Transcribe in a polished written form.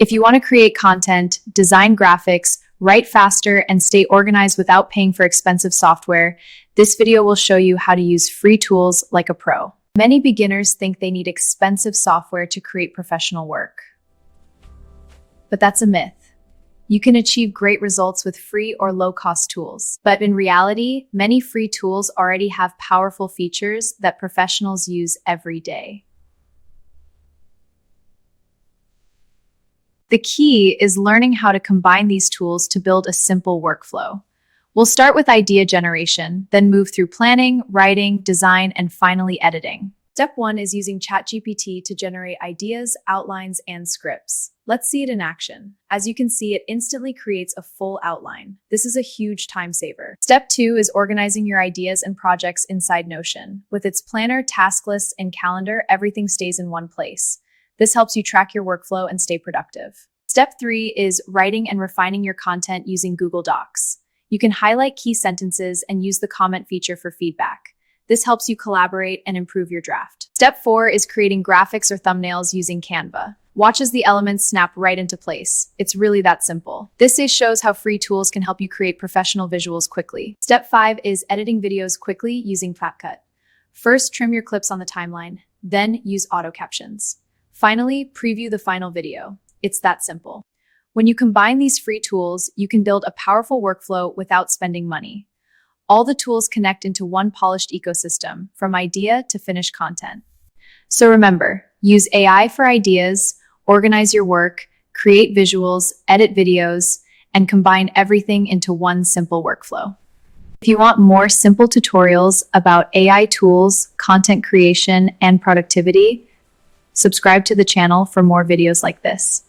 If you want to create content, design graphics, write faster, and stay organized without paying for expensive software, this video will show you how to use free tools like a pro. Many beginners think they need expensive software to create professional work. But that's a myth. You can achieve great results with free or low-cost tools. But in reality, many free tools already have powerful features that professionals use every day. The key is learning how to combine these tools to build a simple workflow. We'll start with idea generation, then move through planning, writing, design, and finally editing. Step 1 is using ChatGPT to generate ideas, outlines, and scripts. Let's see it in action. As you can see, it instantly creates a full outline. This is a huge time saver. Step 2 is organizing your ideas and projects inside Notion. With its planner, task lists, and calendar, everything stays in one place. This helps you track your workflow and stay productive. Step 3 is writing and refining your content using Google Docs. You can highlight key sentences and use the comment feature for feedback. This helps you collaborate and improve your draft. Step 4 is creating graphics or thumbnails using Canva. Watch as the elements snap right into place. It's really that simple. This shows how free tools can help you create professional visuals quickly. Step 5 is editing videos quickly using CapCut. First, trim your clips on the timeline, then use auto captions. Finally, preview the final video. It's that simple. When you combine these free tools, you can build a powerful workflow without spending money. All the tools connect into one polished ecosystem, from idea to finished content. So remember, use AI for ideas, organize your work, create visuals, edit videos, and combine everything into one simple workflow. If you want more simple tutorials about AI tools, content creation, and productivity, subscribe to the channel for more videos like this.